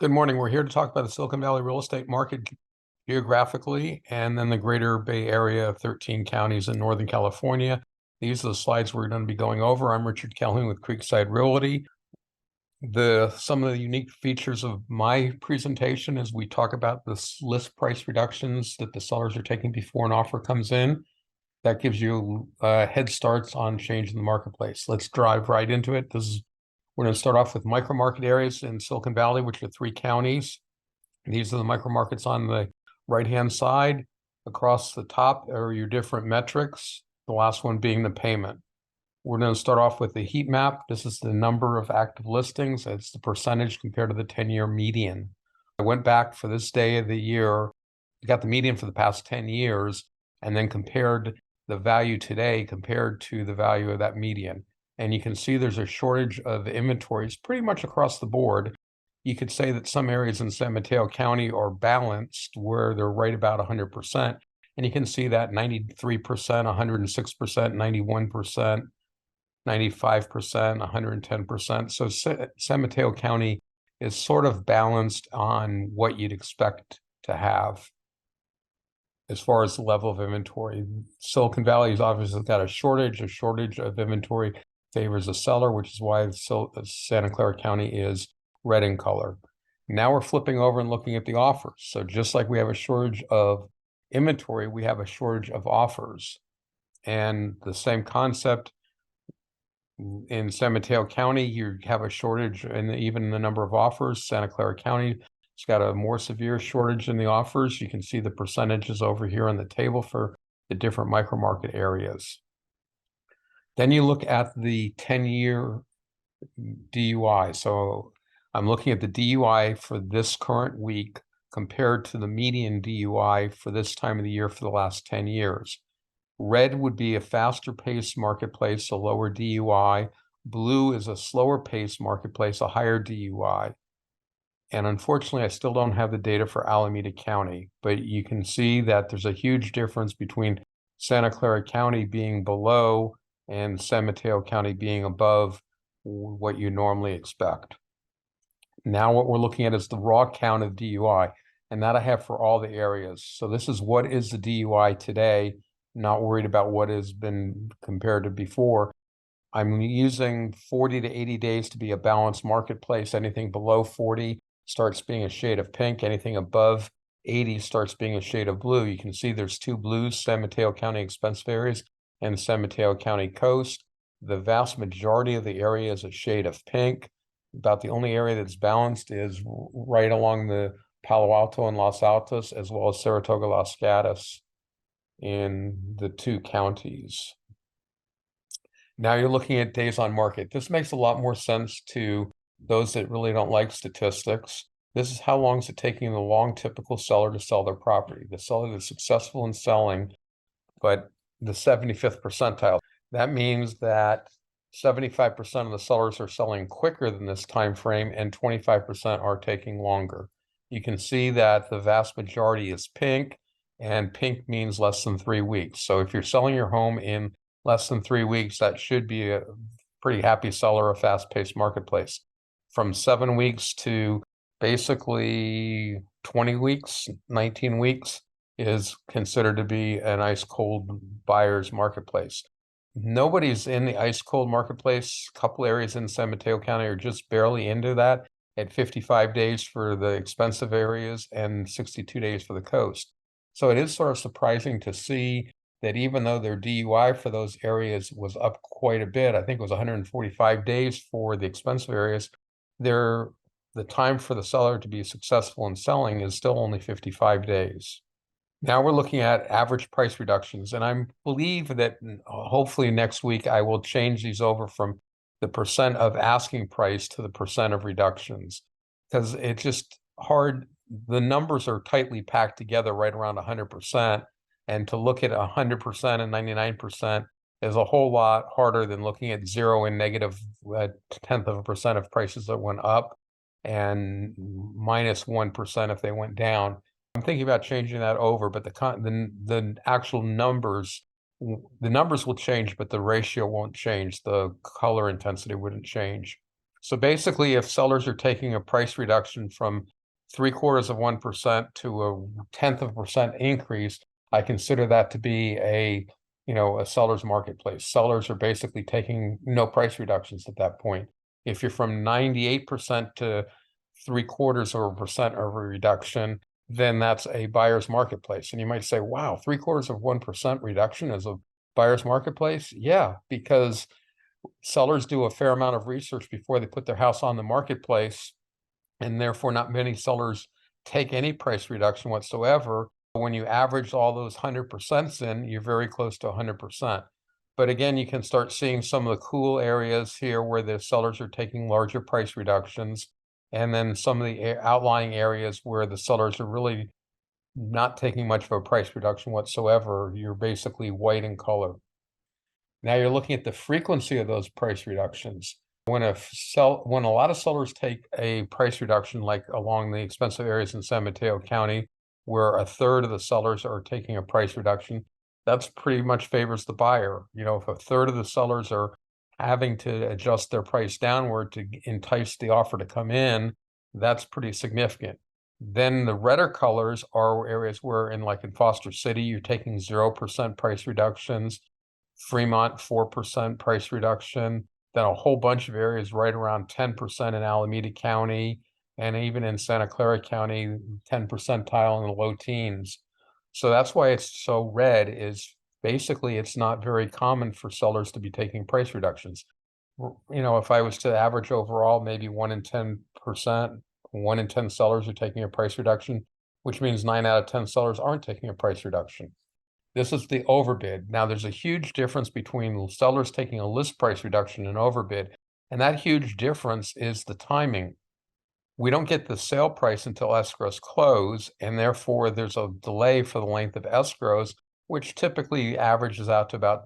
Good morning. We're here to talk about the Silicon Valley real estate market geographically, and then the greater Bay Area of 13 counties in Northern California. These are the slides we're going to be going over. I'm Richard Calhoun with Creekside Realty. Some of the unique features of my presentation is we talk about the list price reductions that the sellers are taking before an offer comes in. That gives you head starts on changing the marketplace. Let's drive right into it. We're going to start off with micro market areas in Silicon Valley, which are 3 counties. These are the micro markets on the right-hand side. Across the top are your different metrics, the last one being the payment. We're going to start off with the heat map. This is the number of active listings. It's the percentage compared to the 10-year median. I went back for this day of the year, got the median for the past 10 years, and then compared the value today compared to the value of that median. And you can see there's a shortage of inventories pretty much across the board. You could say that some areas in San Mateo County are balanced where they're right about 100%. And you can see that 93%, 106%, 91%, 95%, 110%. So San Mateo County is sort of balanced on what you'd expect to have as far as the level of inventory. Silicon Valley has obviously got a shortage of inventory favors a seller, which is why Santa Clara County is red in color. Now we're flipping over and looking at the offers. So just like we have a shortage of inventory, we have a shortage of offers. And the same concept in San Mateo County, you have a shortage even in the number of offers. Santa Clara County, it's got a more severe shortage in the offers. You can see the percentages over here on the table for the different micro market areas. Then you look at the 10-year DUI. So I'm looking at the DUI for this current week compared to the median DUI for this time of the year for the last 10 years. Red would be a faster paced marketplace, a lower DUI. Blue is a slower paced marketplace, a higher DUI. And unfortunately, I still don't have the data for Alameda County, but you can see that there's a huge difference between Santa Clara County being below and San Mateo County being above what you normally expect. Now what we're looking at is the raw count of DUI, and that I have for all the areas. So this is what is the DUI today, not worried about what has been compared to before. I'm using 40 to 80 days to be a balanced marketplace. Anything below 40 starts being a shade of pink. Anything above 80 starts being a shade of blue. You can see there's 2 blues, San Mateo County expensive areas and San Mateo County coast. The vast majority of the area is a shade of pink. About the only area that's balanced is right along the Palo Alto and Los Altos, as well as Saratoga, Los Gatos in the 2 counties. Now you're looking at days on market. This makes a lot more sense to those that really don't like statistics. This is how long is it taking the long typical seller to sell their property. The seller that's successful in selling, but the 75th percentile. That means that 75% of the sellers are selling quicker than this time frame and 25% are taking longer. You can see that the vast majority is pink, and pink means less than 3 weeks. So if you're selling your home in less than 3 weeks, that should be a pretty happy seller, a fast-paced marketplace. From 7 weeks to basically 20 weeks, 19 weeks is considered to be an ice cold buyer's marketplace. Nobody's in the ice cold marketplace. A couple areas in San Mateo County are just barely into that at 55 days for the expensive areas and 62 days for the coast. So it is sort of surprising to see that even though their DUI for those areas was up quite a bit, I think it was 145 days for the expensive areas, the time for the seller to be successful in selling is still only 55 days. Now we're looking at average price reductions, and I believe that hopefully next week I will change these over from the percent of asking price to the percent of reductions, because it's just hard. The numbers are tightly packed together right around 100%, and to look at 100% and 99% is a whole lot harder than looking at 0 and negative tenth of a percent of prices that went up and minus 1% if they went down. I'm thinking about changing that over, but the actual numbers, the numbers will change, but the ratio won't change. The color intensity wouldn't change. So basically, if sellers are taking a price reduction from 0.75% to a 0.1% increase, I consider that to be a seller's marketplace. Sellers are basically taking no price reductions at that point. If you're from 98% to 0.75% of a reduction, then that's a buyer's marketplace. And you might say, wow, 0.75% reduction is a buyer's marketplace? Yeah, because sellers do a fair amount of research before they put their house on the marketplace, and therefore not many sellers take any price reduction whatsoever. When you average all those 100% in, you're very close to 100%. But again, you can start seeing some of the cool areas here where the sellers are taking larger price reductions, and then some of the outlying areas where the sellers are really not taking much of a price reduction whatsoever. You're basically white in color. Now you're looking at the frequency of those price reductions. When a lot of sellers take a price reduction, like along the expensive areas in San Mateo County, where a third of the sellers are taking a price reduction, that's pretty much favors the buyer. If a third of the sellers are having to adjust their price downward to entice the offer to come in, that's pretty significant. Then the redder colors are areas where in Foster City, you're taking 0% price reductions, Fremont, 4% price reduction, then a whole bunch of areas right around 10% in Alameda County, and even in Santa Clara County, 10 percentile in the low teens. So that's why it's so red, is basically it's not very common for sellers to be taking price reductions. If I was to average overall, maybe 1 in 10%, 1 in 10 sellers are taking a price reduction, which means 9 out of 10 sellers aren't taking a price reduction. This is the overbid. Now, there's a huge difference between sellers taking a list price reduction and overbid, and that huge difference is the timing. We don't get the sale price until escrows close, and therefore there's a delay for the length of escrows, which typically averages out to about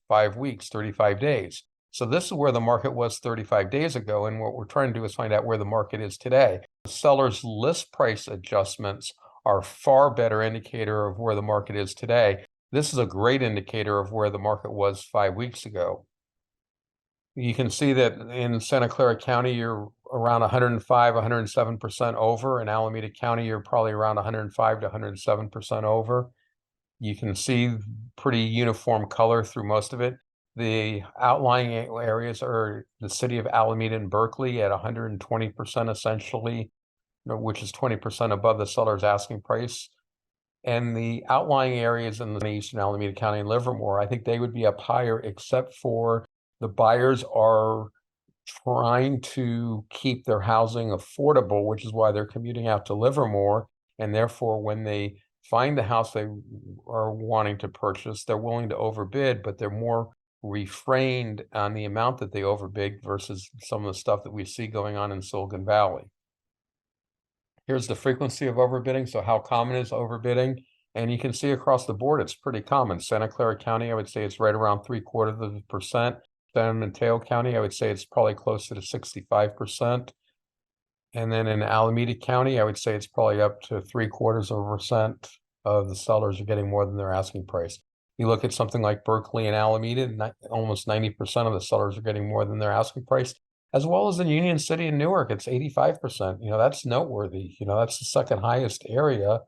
5 weeks, 35 days. So this is where the market was 35 days ago, and what we're trying to do is find out where the market is today. The seller's list price adjustments are a far better indicator of where the market is today. This is a great indicator of where the market was 5 weeks ago. You can see that in Santa Clara County, you're around 105, 107% over. In Alameda County, you're probably around 105 to 107% over. You can see pretty uniform color through most of it. The outlying areas are the city of Alameda and Berkeley at 120% essentially, which is 20% above the seller's asking price. And the outlying areas in the eastern Alameda County and Livermore, I think they would be up higher, except for the buyers are trying to keep their housing affordable, which is why they're commuting out to Livermore. And therefore, when they find the house they are wanting to purchase, they're willing to overbid, but they're more refrained on the amount that they overbid versus some of the stuff that we see going on in Silicon Valley. Here's the frequency of overbidding. So how common is overbidding? And you can see across the board, it's pretty common. Santa Clara County, I would say it's right around 0.75%. San Mateo County, I would say it's probably closer to 65%. And then in Alameda County, I would say it's probably up to 0.75% of the sellers are getting more than their asking price. You look at something like Berkeley and Alameda, almost 90% of the sellers are getting more than their asking price. As well as in Union City and Newark, it's 85%. That's noteworthy. That's the second highest area.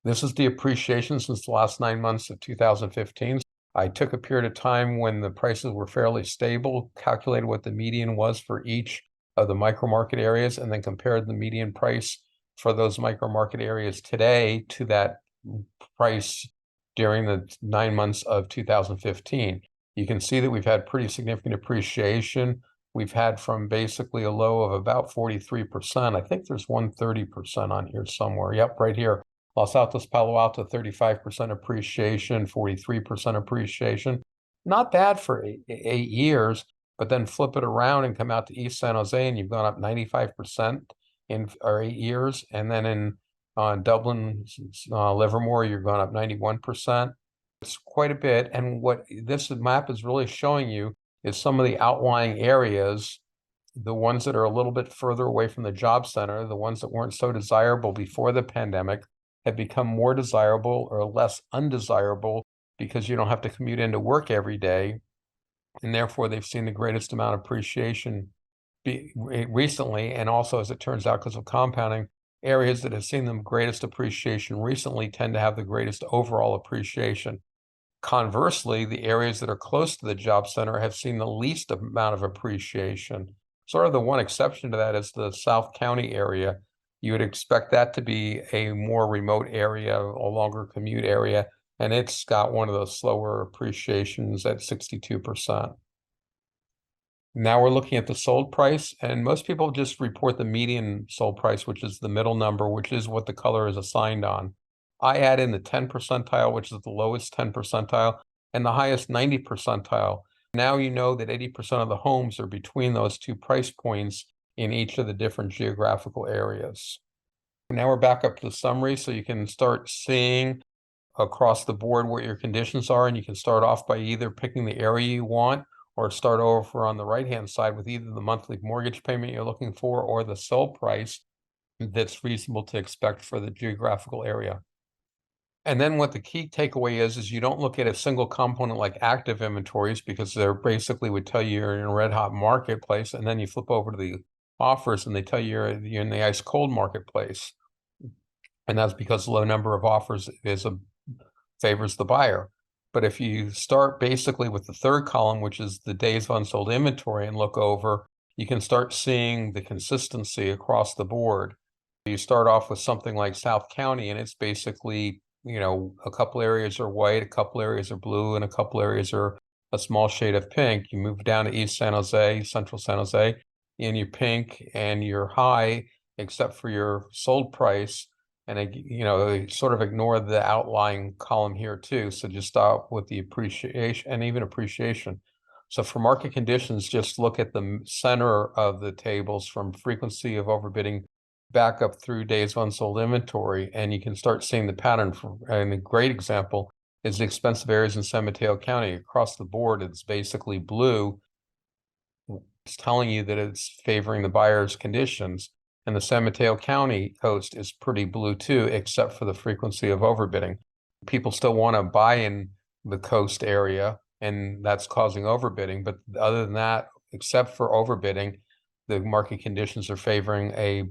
This is the appreciation since the last 9 months of 2015. I took a period of time when the prices were fairly stable, calculated what the median was for each of the micro market areas, and then compared the median price for those micro market areas today to that price during the 9 months of 2015. You can see that we've had pretty significant appreciation. We've had from basically a low of about 43%. I think there's 130% on here somewhere. Yep, right here. Los Altos, Palo Alto, 35% appreciation, 43% appreciation. Not bad for 8 years, but then flip it around and come out to East San Jose and you've gone up 95% in 8 years. And then in Dublin, Livermore, you're going up 91%. It's quite a bit. And what this map is really showing you is some of the outlying areas, the ones that are a little bit further away from the job center, the ones that weren't so desirable before the pandemic, have become more desirable or less undesirable because you don't have to commute into work every day. And therefore, they've seen the greatest amount of appreciation recently, and also as it turns out because of compounding, areas that have seen the greatest appreciation recently tend to have the greatest overall appreciation. Conversely, the areas that are close to the job center have seen the least amount of appreciation. Sort of the one exception to that is the South County area. You would expect that to be a more remote area, a longer commute area, and it's got one of those slower appreciations at 62%. Now we're looking at the sold price, and most people just report the median sold price, which is the middle number, which is what the color is assigned on. I add in the 10 percentile, which is the lowest 10 percentile, and the highest 90 percentile. Now you know that 80% of the homes are between those two price points in each of the different geographical areas. Now we're back up to the summary, so you can start seeing across the board what your conditions are, and you can start off by either picking the area you want or start over on the right-hand side with either the monthly mortgage payment you're looking for or the sale price that's reasonable to expect for the geographical area. And then what the key takeaway is you don't look at a single component like active inventories, because they're basically would tell you you're in a red hot marketplace, and then you flip over to the offers and they tell you you're in the ice cold marketplace. And that's because the low number of offers favors the buyer. But if you start basically with the third column, which is the days of unsold inventory, and look over, you can start seeing the consistency across the board. You start off with something like South County, and it's basically, a couple areas are white, a couple areas are blue, and a couple areas are a small shade of pink. You move down to East San Jose, Central San Jose, and you're pink and you're high, except for your sold price. And sort of ignore the outlying column here too. So just stop with the appreciation and even appreciation. So for market conditions, just look at the center of the tables from frequency of overbidding back up through days of unsold inventory, and you can start seeing the pattern. And a great example is the expensive areas in San Mateo County. Across the board, it's basically blue. It's telling you that it's favoring the buyer's conditions. And the San Mateo County coast is pretty blue too, except for the frequency of overbidding. People still want to buy in the coast area, and that's causing overbidding. But other than that, except for overbidding, the market conditions are favoring a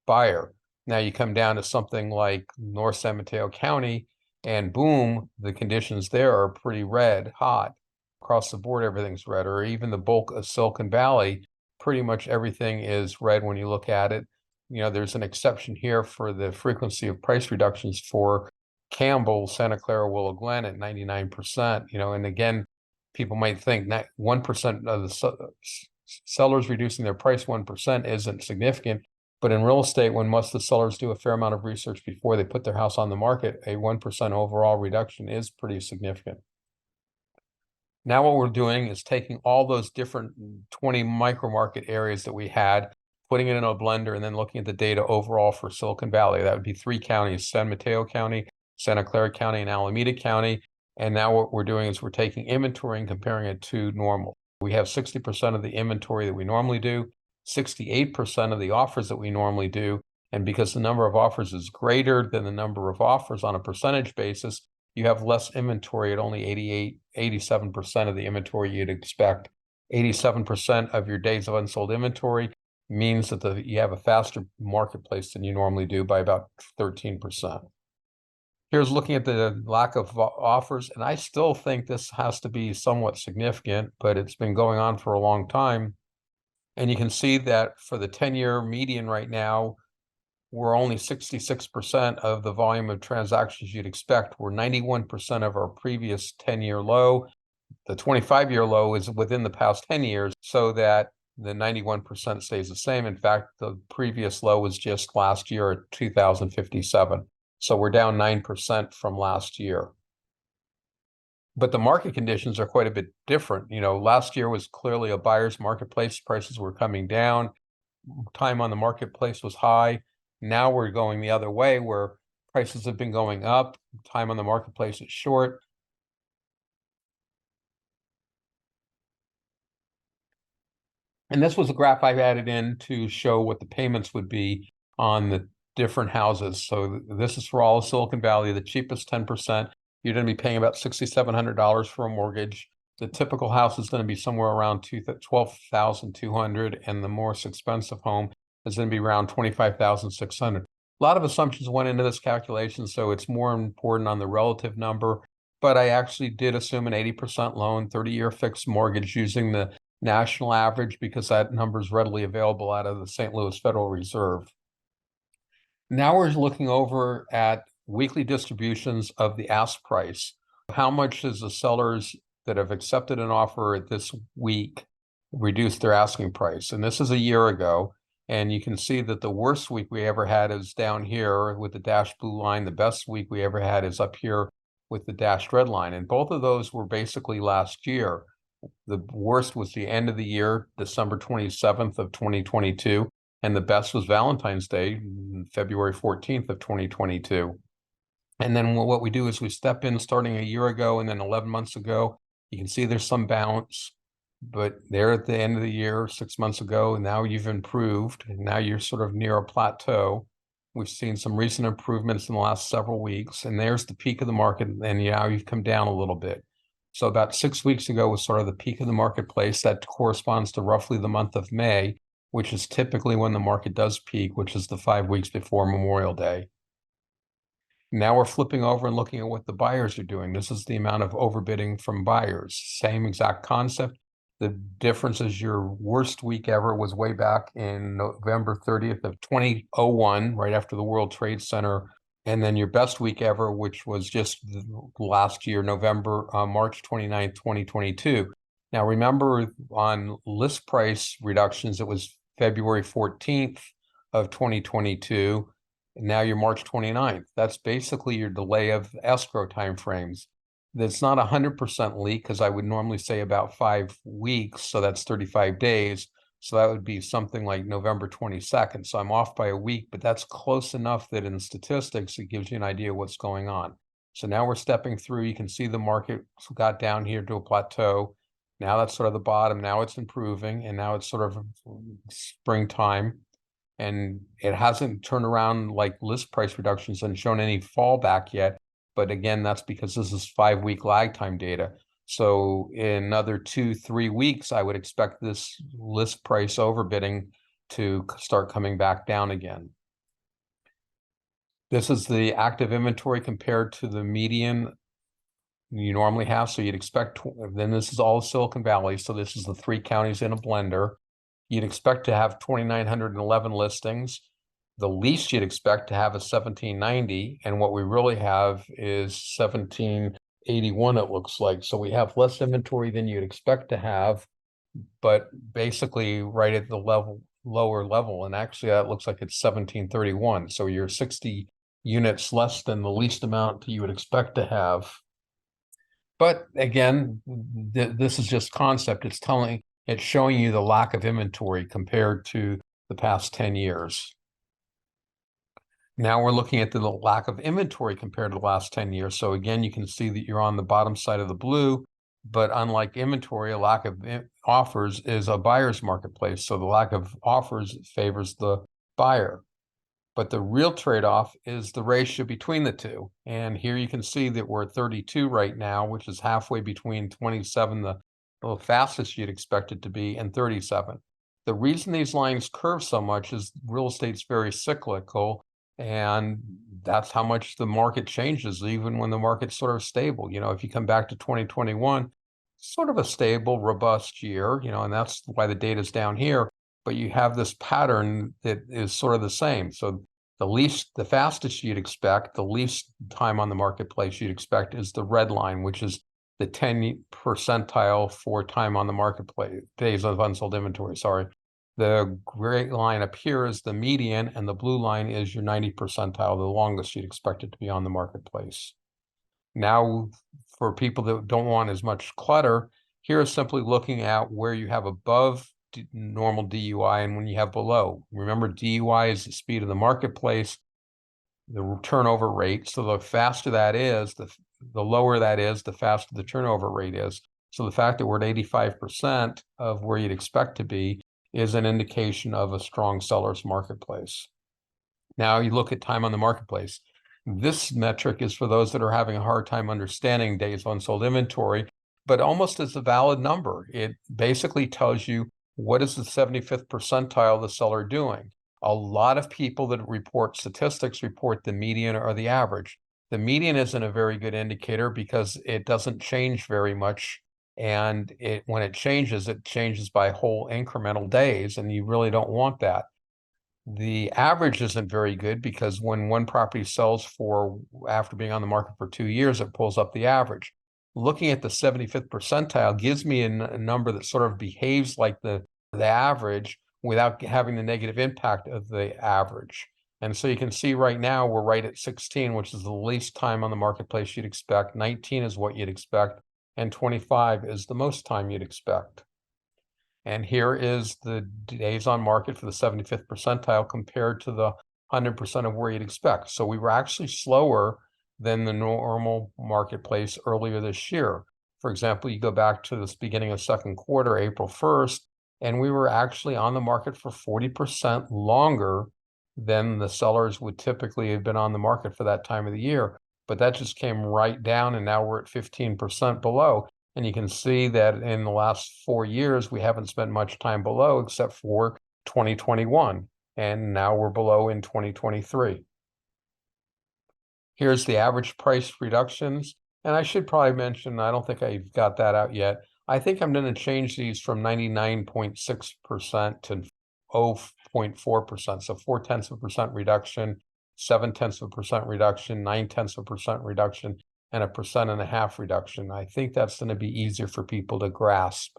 buyer. Now you come down to something like North San Mateo County, and boom, the conditions there are pretty red hot. Across the board, everything's red, or even the bulk of Silicon Valley, pretty much everything is red when you look at it. There's an exception here for the frequency of price reductions for Campbell, Santa Clara, Willow Glen at 99%. And again, people might think that 1% of the sellers reducing their price 1% isn't significant. But in real estate, when most of the sellers do a fair amount of research before they put their house on the market, a 1% overall reduction is pretty significant. Now what we're doing is taking all those different 20 micro market areas that we had, putting it in a blender, and then looking at the data overall for Silicon Valley. That would be 3 counties: San Mateo County, Santa Clara County, and Alameda County. And now what we're doing is we're taking inventory and comparing it to normal. We have 60% of the inventory that we normally do, 68% of the offers that we normally do. And because the number of offers is greater than the number of offers on a percentage basis, you have less inventory at only 87% of the inventory you'd expect. 87% of your days of unsold inventory means that you have a faster marketplace than you normally do by about 13%. Here's looking at the lack of offers, and I still think this has to be somewhat significant, but it's been going on for a long time. And you can see that for the 10-year median right now, we're only 66% of the volume of transactions you'd expect. We're 91% of our previous 10-year low. The 25-year low is within the past 10 years, so that the 91% stays the same. In fact, the previous low was just last year at 2,057. So we're down 9% from last year. But the market conditions are quite a bit different. Last year was clearly a buyer's marketplace. Prices were coming down. Time on the marketplace was high. Now we're going the other way, where prices have been going up. Time on the marketplace is short. And this was a graph I added in to show what the payments would be on the different houses. So this is for all of Silicon Valley, the cheapest 10%. You're going to be paying about $6,700 for a mortgage. The typical house is going to be somewhere around 12,200, and the more expensive home is going to be around 25,600. A lot of assumptions went into this calculation, so it's more important on the relative number. But I actually did assume an 80% loan, 30-year fixed mortgage using the national average because that number is readily available out of the St. Louis Federal Reserve. Now we're looking over at weekly distributions of the ask price. How much is the sellers that have accepted an offer at this week reduce their asking price? And this is a year ago. And you can see that the worst week we ever had is down here with the dashed blue line. The best week we ever had is up here with the dashed red line. And both of those were basically last year. The worst was the end of the year, December 27th of 2022. And the best was Valentine's Day, February 14th of 2022. And then what we do is we step in starting a year ago and then 11 months ago. You can see there's some bounce, but there at the end of the year, 6 months ago, and now you've improved. And now you're sort of near a plateau. We've seen some recent improvements in the last several weeks, and there's the peak of the market. And now you've come down a little bit. So about 6 weeks ago was sort of the peak of the marketplace. That corresponds to roughly the month of May, which is typically when the market does peak, which is the 5 weeks before Memorial Day. Now we're flipping over and looking at what the buyers are doing. This is the amount of overbidding from buyers. Same exact concept. The difference is your worst week ever was way back in November 30th of 2001, right after the World Trade Center. And then your best week ever, which was just last year, March 29th, 2022. Now, remember on list price reductions, it was February 14th of 2022. And now you're March 29th. That's basically your delay of escrow timeframes. That's not 100% leak because I would normally say about 5 weeks. So that's 35 days. So that would be something like November 22nd. So I'm off by a week, but that's close enough that in statistics, it gives you an idea of what's going on. So now we're stepping through. You can see the market got down here to a plateau. Now that's sort of the bottom. Now it's improving, and now it's sort of springtime. And it hasn't turned around like list price reductions and shown any fallback yet. But again, that's because this is 5-week lag time data. So in another 2-3 weeks, I would expect this list price overbidding to start coming back down again. This is the active inventory compared to the median you normally have. So you'd expect, then this is all Silicon Valley. So this is the 3 counties in a blender. You'd expect to have 2,911 listings. The least you'd expect to have is 1,790. And what we really have is 1,781, it looks like. So we have less inventory than you'd expect to have, but basically right at the lower level. And actually that looks like it's 1,731. So you're 60 units less than the least amount you would expect to have. But again, this is just concept. It's showing you the lack of inventory compared to the past 10 years. Now we're looking at the lack of inventory compared to the last 10 years. So again, you can see that you're on the bottom side of the blue, but unlike inventory, a lack of offers is a buyer's marketplace. So the lack of offers favors the buyer. But the real trade-off is the ratio between the two. And here you can see that we're at 32 right now, which is halfway between 27, the fastest you'd expect it to be, and 37. The reason these lines curve so much is real estate's very cyclical, and that's how much the market changes, even when the market's sort of stable. You know, if you come back to 2021, sort of a stable, robust year, you know, and that's why the data's down here. But you have this pattern that is sort of the same. So the fastest you'd expect, the least time on the marketplace you'd expect is the red line, which is the 10 percentile for time on the marketplace, days of unsold inventory, sorry. The gray line up here is the median, and the blue line is your 90 percentile, the longest you'd expect it to be on the marketplace. Now, for people that don't want as much clutter, here is simply looking at where you have above normal DUI and when you have below. Remember, DUI is the speed of the marketplace, the turnover rate. So the faster that is, the lower that is, the faster the turnover rate is. So the fact that we're at 85% of where you'd expect to be is an indication of a strong seller's marketplace. Now you look at time on the marketplace. This metric is for those that are having a hard time understanding days of unsold inventory. but almost as a valid number. It basically tells you what is the 75th percentile of the seller doing. A lot of people that report statistics report the median or the average. The median isn't a very good indicator because it doesn't change very much. And when it changes by whole incremental days, and you really don't want that. The average isn't very good because when one property sells for after being on the market for 2 years, it pulls up the average. Looking at the 75th percentile gives me a number that sort of behaves like the average without having the negative impact of the average. And so you can see right now we're right at 16, which is the least time on the marketplace you'd expect. 19 is what you'd expect, and 25 is the most time you'd expect. And here is the days on market for the 75th percentile compared to the 100% of where you'd expect. So we were actually slower than the normal marketplace earlier this year. For example, you go back to this beginning of second quarter, April 1st, and we were actually on the market for 40% longer than the sellers would typically have been on the market for that time of the year. But that just came right down, and now we're at 15% below. And you can see that in the last 4 years, we haven't spent much time below except for 2021. And now we're below in 2023. Here's the average price reductions. And I should probably mention, I don't think I've got that out yet. I think I'm going to change these from 99.6% to 0.4%. So 0.4% reduction, 0.7% reduction, 0.9% reduction, and 1.5% reduction. I think that's going to be easier for people to grasp.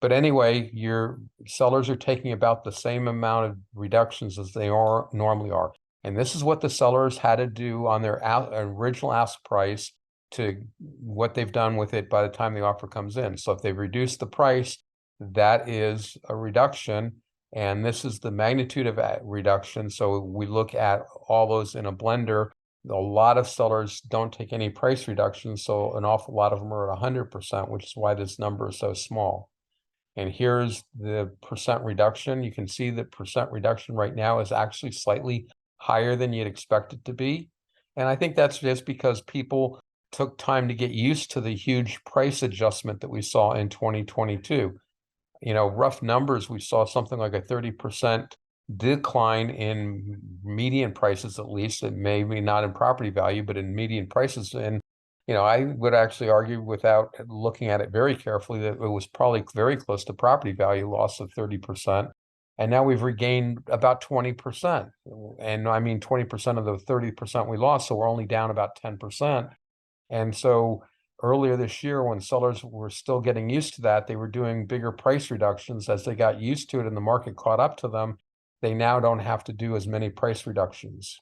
But anyway, your sellers are taking about the same amount of reductions as they normally are. And this is what the sellers had to do on their original ask price to what they've done with it by the time the offer comes in. So if they've reduced the price, that is a reduction. And this is the magnitude of reduction. So we look at all those in a blender. A lot of sellers don't take any price reductions, so an awful lot of them are at 100%, which is why this number is so small. And here's the percent reduction. You can see that percent reduction right now is actually slightly higher than you'd expect it to be. And I think that's just because people took time to get used to the huge price adjustment that we saw in 2022. You know, rough numbers, we saw something like a 30% decline in median prices, at least, and maybe not in property value, but in median prices. And, you know, I would actually argue without looking at it very carefully that it was probably very close to property value loss of 30%. And now we've regained about 20%. And I mean, 20% of the 30% we lost. So we're only down about 10%. And so earlier this year, when sellers were still getting used to that, they were doing bigger price reductions. As they got used to it and the market caught up to them, they now don't have to do as many price reductions.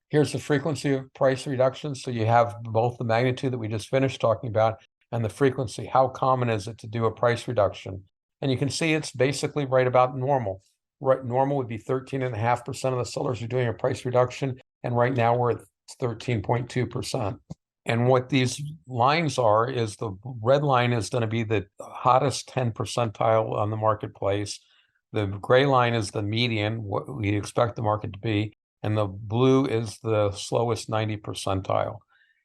Here's the frequency of price reductions. So you have both the magnitude that we just finished talking about and the frequency. How common is it to do a price reduction? And you can see it's basically right about normal. Right, normal would be 13.5% of the sellers are doing a price reduction. And right now we're at 13.2%. And what these lines are is the red line is going to be the hottest 10 percentile on the marketplace. The gray line is the median, what we expect the market to be. And the blue is the slowest 90 percentile.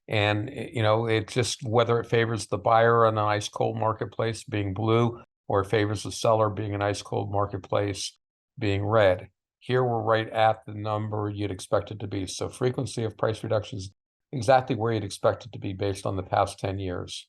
And, you know, it's just whether it favors the buyer on an ice cold marketplace being blue, or it favors the seller being an ice cold marketplace being red. Here we're right at the number you'd expect it to be. So frequency of price reductions exactly where you'd expect it to be based on the past 10 years.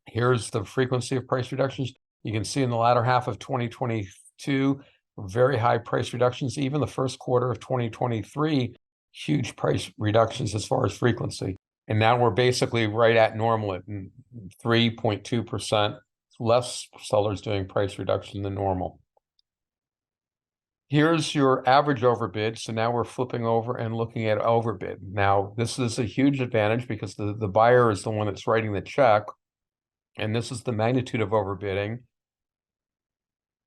Here's the frequency of price reductions. You can see in the latter half of 2022, very high price reductions. Even the first quarter of 2023, huge price reductions as far as frequency. And now we're basically right at normal at 3.2%, less sellers doing price reduction than normal. Here's your average overbid. So now we're flipping over and looking at overbid. Now, this is a huge advantage because the buyer is the one that's writing the check. And this is the magnitude of overbidding.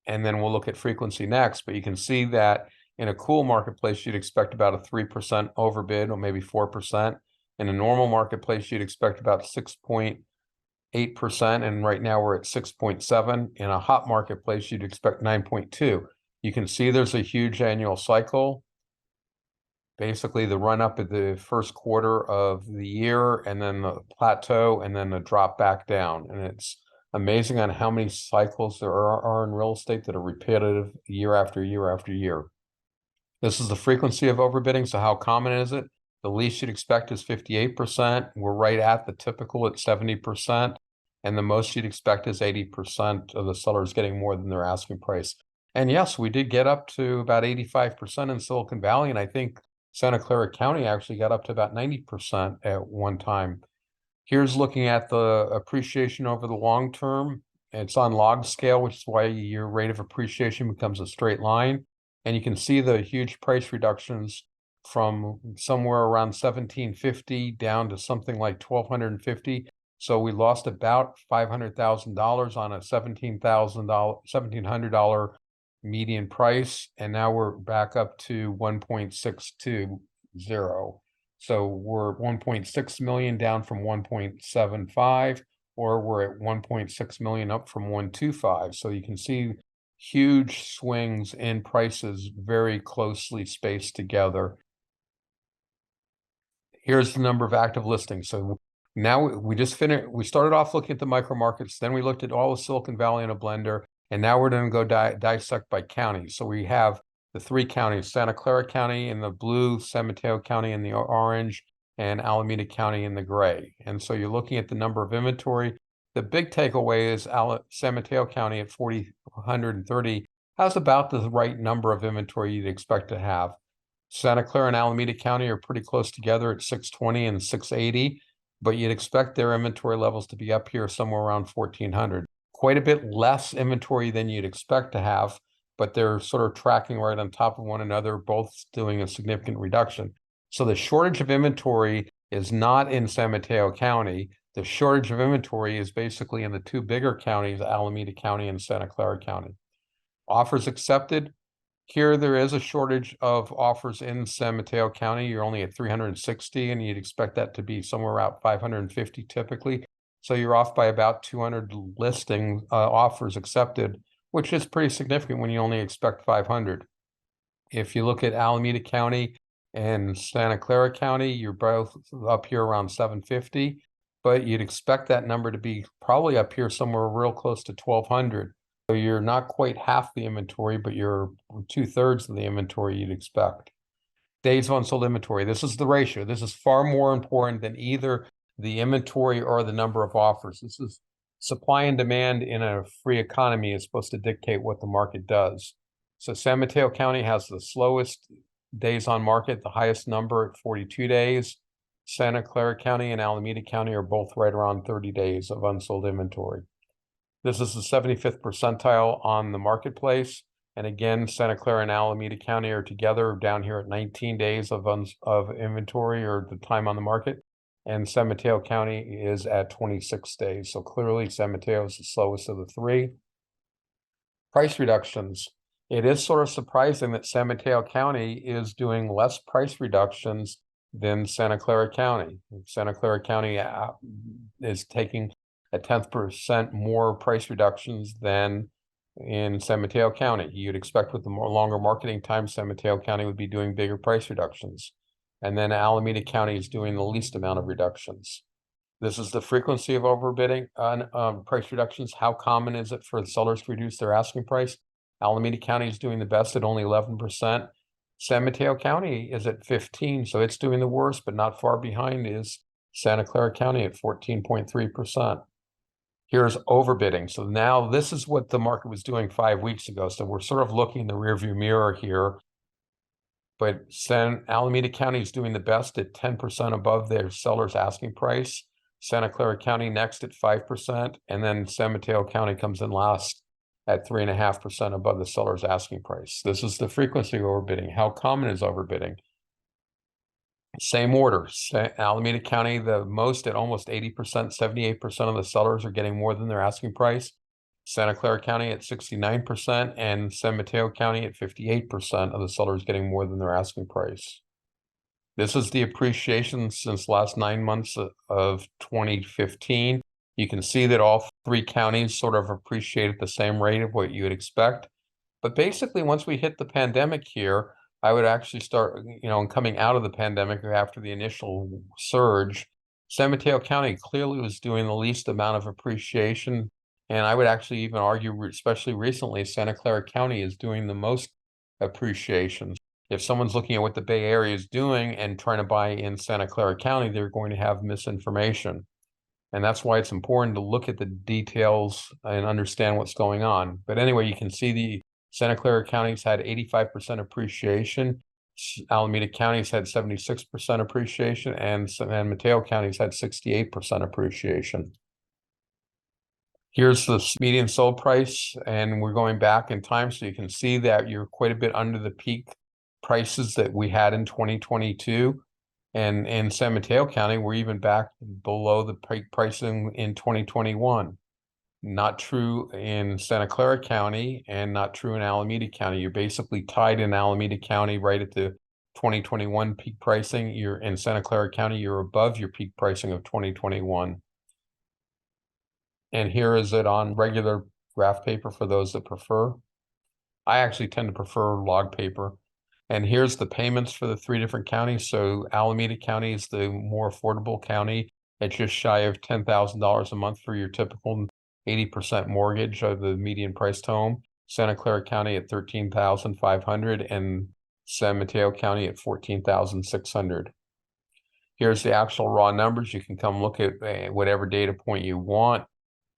And then we'll look at frequency next. But you can see that in a cool marketplace, you'd expect about a 3% overbid or maybe 4%. In a normal marketplace, you'd expect about 6.8%. And right now we're at 6.7. In a hot marketplace, you'd expect 9.2. You can see there's a huge annual cycle basically the run up at the first quarter of the year, and then the plateau, and then the drop back down. And it's amazing on how many cycles there are in real estate that are repetitive year after year after year. This is the frequency of overbidding. So how common is it? The least you'd expect is 58%. We're right at the typical at 70%. And the most you'd expect is 80% of the sellers getting more than their asking price. And yes, we did get up to about 85% in Silicon Valley. And I think Santa Clara County actually got up to about 90% at one time. Here's looking at the appreciation over the long term. It's on log scale, which is why your rate of appreciation becomes a straight line. And you can see the huge price reductions from somewhere around 1750 down to something like 1250. So we lost about $500,000 on a $1700 median price, and now we're back up to 1.620. So we're 1.6 million down from 1.75, or we're at 1.6 million up from 1.25. So you can see huge swings in prices very closely spaced together. Here's the number of active listings. So now we just finished, we started off looking at the micro markets, then we looked at all of Silicon Valley in a blender, and now we're going to go dissect by county. So we have the three counties: Santa Clara County in the blue, San Mateo County in the orange, and Alameda County in the gray. And so you're looking at the number of inventory. The big takeaway is San Mateo County at 4,130 has about the right number of inventory you'd expect to have. Santa Clara and Alameda County are pretty close together at 620 and 680, but you'd expect their inventory levels to be up here somewhere around 1,400. Quite a bit less inventory than you'd expect to have, but they're sort of tracking right on top of one another, both doing a significant reduction. So the shortage of inventory is not in San Mateo County. The shortage of inventory is basically in the two bigger counties, Alameda County and Santa Clara County. Offers accepted. Here, there is a shortage of offers in San Mateo County. You're only at 360, and you'd expect that to be somewhere around 550 typically. So you're off by about 200 listing offers accepted, which is pretty significant when you only expect 500. If you look at Alameda County and Santa Clara County, you're both up here around 750, but you'd expect that number to be probably up here somewhere real close to 1,200. So you're not quite half the inventory, but you're 2/3 of the inventory you'd expect. Days of unsold inventory. This is the ratio. This is far more important than either the inventory or the number of offers. This is supply and demand in a free economy is supposed to dictate what the market does. So San Mateo County has the slowest days on market, the highest number at 42 days. Santa Clara County and Alameda County are both right around 30 days of unsold inventory. This is the 75th percentile on the marketplace. And again, Santa Clara and Alameda County are together down here at 19 days of inventory, or the time on the market. And San Mateo County is at 26 days. So clearly San Mateo is the slowest of the three. Price reductions. It is sort of surprising that San Mateo County is doing less price reductions than Santa Clara County. Santa Clara County is taking a 10% more price reductions than in San Mateo County. You'd expect with the longer marketing time, San Mateo County would be doing bigger price reductions. And then Alameda County is doing the least amount of reductions. This is the frequency of overbidding on price reductions. How common is it for the sellers to reduce their asking price? Alameda County is doing the best at only 11%. San Mateo County is at 15%, so it's doing the worst, but not far behind is Santa Clara County at 14.3%. Here's overbidding. So now this is what the market was doing 5 weeks ago. So we're sort of looking in the rearview mirror here. But Alameda County is doing the best at 10% above their seller's asking price. Santa Clara County next at 5%. And then San Mateo County comes in last at 3.5% above the seller's asking price. This is the frequency of overbidding. How common is overbidding? Same order. Alameda County, the most at almost 80%, 78% of the sellers are getting more than their asking price. Santa Clara County at 69%, and San Mateo County at 58% of the sellers getting more than their asking price. This is the appreciation since last 9 months of 2015. You can see that all three counties sort of appreciate at the same rate of what you would expect. But basically, once we hit the pandemic here, I would actually start, coming out of the pandemic or after the initial surge, San Mateo County clearly was doing the least amount of appreciation. And I would actually even argue, especially recently, Santa Clara County is doing the most appreciation. If someone's looking at what the Bay Area is doing and trying to buy in Santa Clara County, they're going to have misinformation. And that's why it's important to look at the details and understand what's going on. But anyway, you can see the Santa Clara County's had 85% appreciation. Alameda County's had 76% appreciation, and Mateo County's had 68% appreciation. Here's the median sold price, and we're going back in time, so you can see that you're quite a bit under the peak prices that we had in 2022. And in San Mateo County, we're even back below the peak pricing in 2021. Not true in Santa Clara County and not true in Alameda County. You're basically tied in Alameda County right at the 2021 peak pricing. You're in Santa Clara County, you're above your peak pricing of 2021. And here is it on regular graph paper for those that prefer. I actually tend to prefer log paper. And here's the payments for the 3 different counties. So Alameda County is the more affordable county at just shy of $10,000 a month for your typical 80% mortgage of the median priced home. Santa Clara County at $13,500 and San Mateo County at $14,600. Here's the actual raw numbers. You can come look at whatever data point you want.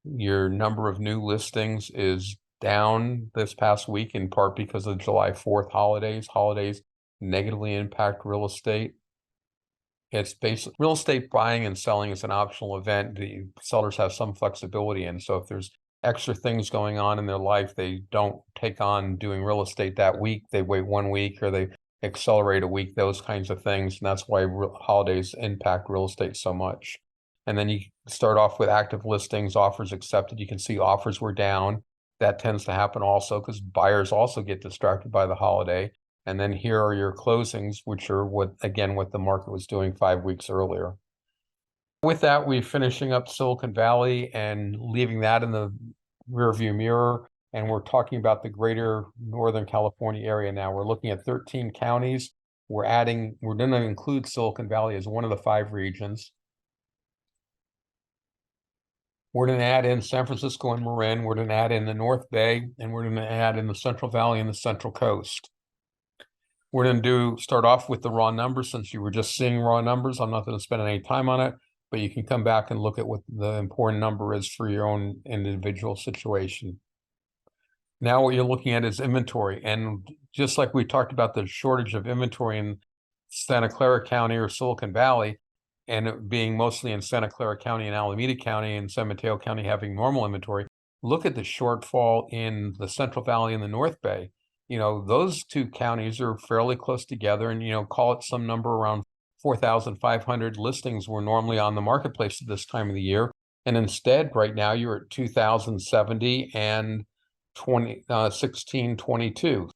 Your number of new listings is down this past week, in part because of July 4th holidays. Holidays negatively impact real estate. It's basically real estate buying and selling is an optional event. The sellers have some flexibility. And so if there's extra things going on in their life, they don't take on doing real estate that week. They wait 1 week or they accelerate a week, those kinds of things. And that's why holidays impact real estate so much. And then you start off with active listings, offers accepted. You can see offers were down. That tends to happen also because buyers also get distracted by the holiday. And then here are your closings, which are what the market was doing 5 weeks earlier. With that, we're finishing up Silicon Valley and leaving that in the rearview mirror. And we're talking about the greater Northern California area now. We're looking at 13 counties. We're going to include Silicon Valley as one of the 5 regions. We're going to add in San Francisco and Marin. We're going to add in the North Bay, and we're going to add in the Central Valley and the Central Coast. We're going to start off with the raw numbers. Since you were just seeing raw numbers, I'm not going to spend any time on it, but you can come back and look at what the important number is for your own individual situation. Now what you're looking at is inventory. And just like we talked about the shortage of inventory in Santa Clara County or Silicon Valley, and it being mostly in Santa Clara County and Alameda County and San Mateo County having normal inventory, look at the shortfall in the Central Valley and the North Bay. Those 2 counties are fairly close together, and, call it some number around 4,500 listings were normally on the marketplace at this time of the year. And instead, right now, you're at 2,070 and 1,622.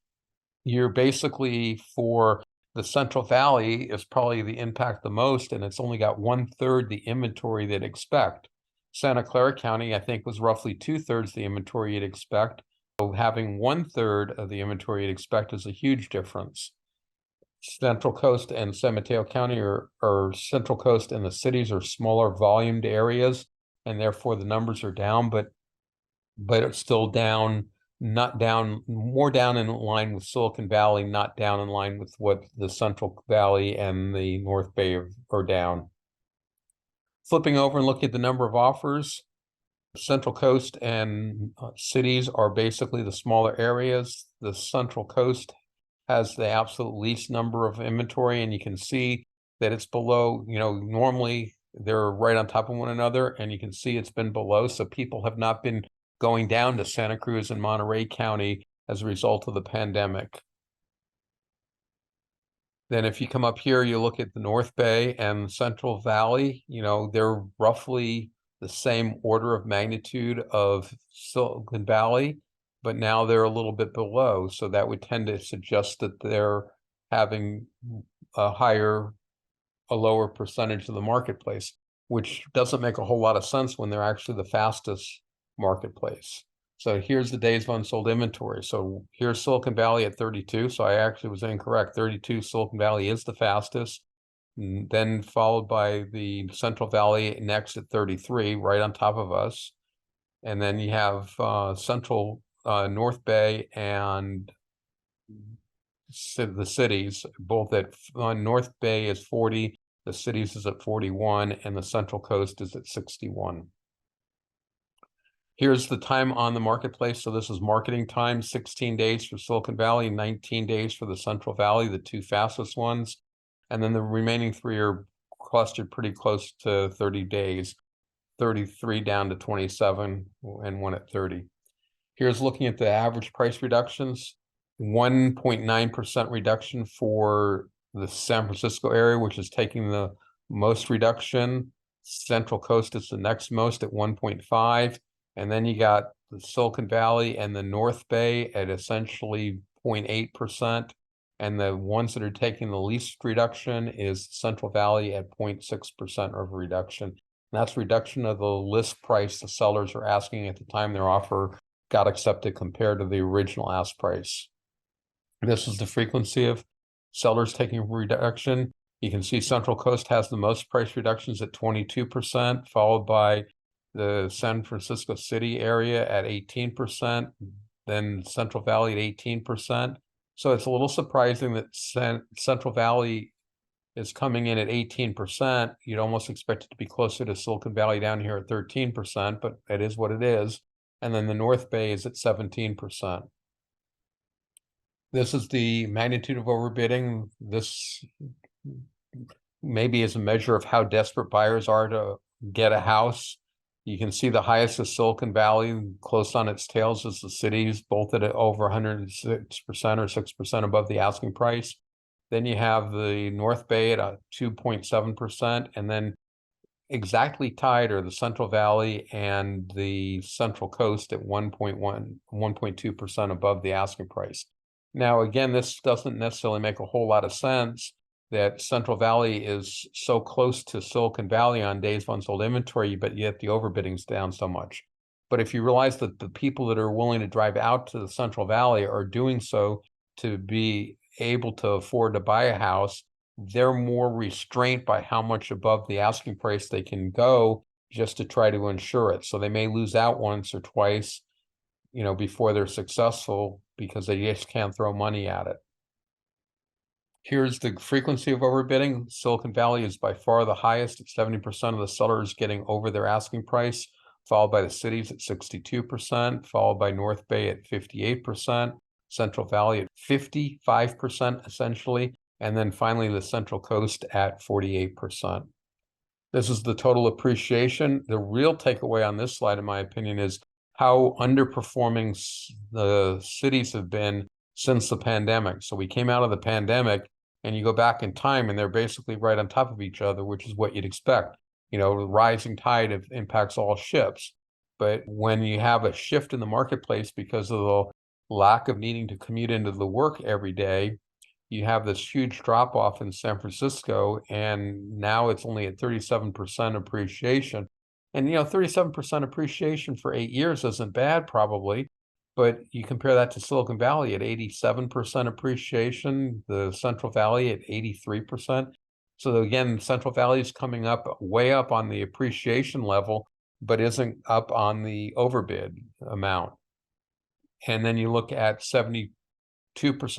You're basically, for the Central Valley is probably the impact the most, and it's only got 1/3 the inventory they'd expect. Santa Clara County, I think, was roughly 2/3 the inventory you'd expect. So having 1/3 of the inventory you'd expect is a huge difference. Central Coast and San Mateo County or Central Coast and the cities are smaller volumed areas, and therefore the numbers are down, but it's still down. Not down, more down in line with Silicon Valley, not down in line with what the Central Valley and the North Bay are down. Flipping over and looking at the number of offers, Central Coast and cities are basically the smaller areas. The Central Coast has the absolute least number of inventory, and you can see that it's below, normally they're right on top of one another, and you can see it's been below. So people have not been going down to Santa Cruz and Monterey County as a result of the pandemic. Then if you come up here, you look at the North Bay and Central Valley, they're roughly the same order of magnitude of Silicon Valley, but now they're a little bit below. So that would tend to suggest that they're having a lower percentage of the marketplace, which doesn't make a whole lot of sense when they're actually the fastest marketplace. So here's the days of unsold inventory. So here's Silicon Valley at 32. So I actually was incorrect. 32, Silicon Valley is the fastest. Then followed by the Central Valley next at 33, right on top of us. And then you have Central North Bay and the cities, both at North Bay is 40, the cities is at 41, and the Central Coast is at 61. Here's the time on the marketplace. So this is marketing time, 16 days for Silicon Valley, 19 days for the Central Valley, the two fastest ones. And then the remaining three are clustered pretty close to 30 days, 33 down to 27 and one at 30. Here's looking at the average price reductions, 1.9% reduction for the San Francisco area, which is taking the most reduction. Central Coast is the next most at 1.5. And then you got the Silicon Valley and the North Bay at essentially 0.8%. And the ones that are taking the least reduction is Central Valley at 0.6% of reduction. And that's reduction of the list price the sellers are asking at the time their offer got accepted compared to the original ask price. This is the frequency of sellers taking a reduction. You can see Central Coast has the most price reductions at 22%, followed by the San Francisco City area at 18%, then Central Valley at 18%. So it's a little surprising that Central Valley is coming in at 18%. You'd almost expect it to be closer to Silicon Valley down here at 13%, but it is what it is. And then the North Bay is at 17%. This is the magnitude of overbidding. This maybe is a measure of how desperate buyers are to get a house. You can see the highest is Silicon Valley, close on its tails is the cities, both at over 106% or 6% above the asking price. Then you have the North Bay at a 2.7%, and then exactly tied are the Central Valley and the Central Coast at 1.2% above the asking price. Now, again, this doesn't necessarily make a whole lot of sense that Central Valley is so close to Silicon Valley on days of unsold inventory, but yet the overbidding's down so much. But if you realize that the people that are willing to drive out to the Central Valley are doing so to be able to afford to buy a house, they're more restrained by how much above the asking price they can go just to try to insure it. So they may lose out once or twice, before they're successful because they just can't throw money at it. Here's the frequency of overbidding. Silicon Valley is by far the highest at 70% of the sellers getting over their asking price, followed by the cities at 62%, followed by North Bay at 58%, Central Valley at 55% essentially, and then finally the Central Coast at 48%. This is the total appreciation. The real takeaway on this slide, in my opinion, is how underperforming the cities have been since the pandemic. So we came out of the pandemic and you go back in time and they're basically right on top of each other, which is what you'd expect. The rising tide impacts all ships. But when you have a shift in the marketplace because of the lack of needing to commute into the work every day, you have this huge drop off in San Francisco, and now it's only at 37% appreciation. And 37% appreciation for 8 years isn't bad, probably, but you compare that to Silicon Valley at 87% appreciation, the Central Valley at 83%. So again, Central Valley is coming up way up on the appreciation level, but isn't up on the overbid amount. And then you look at 72%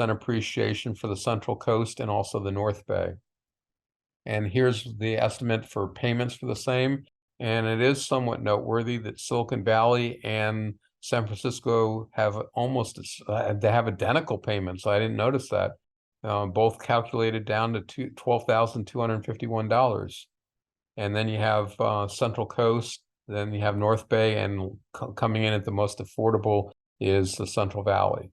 appreciation for the Central Coast and also the North Bay. And here's the estimate for payments for the same. And it is somewhat noteworthy that Silicon Valley and San Francisco have they have identical payments. I didn't notice that. Both calculated down to $12,251. And then you have Central Coast, then you have North Bay, and coming in at the most affordable is the Central Valley.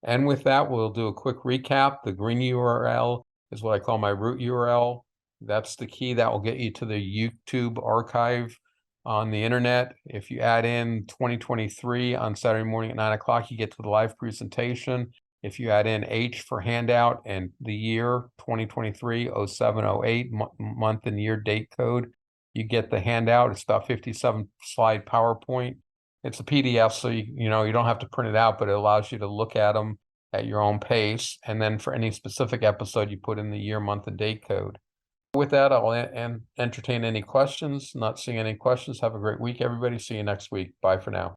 And with that, we'll do a quick recap. The green URL is what I call my root URL. That's the key that will get you to the YouTube archive on the internet. If you add in 2023 on Saturday morning at 9 o'clock, you get to the live presentation. If you add in H for handout and the year 2023, 0708, month and year date code, you get the handout. It's about 57 slide PowerPoint. It's a PDF, so you don't have to print it out, but it allows you to look at them at your own pace. And then for any specific episode, you put in the year, month, and date code. With that, I'll entertain any questions. Not seeing any questions. Have a great week, everybody. See you next week. Bye for now.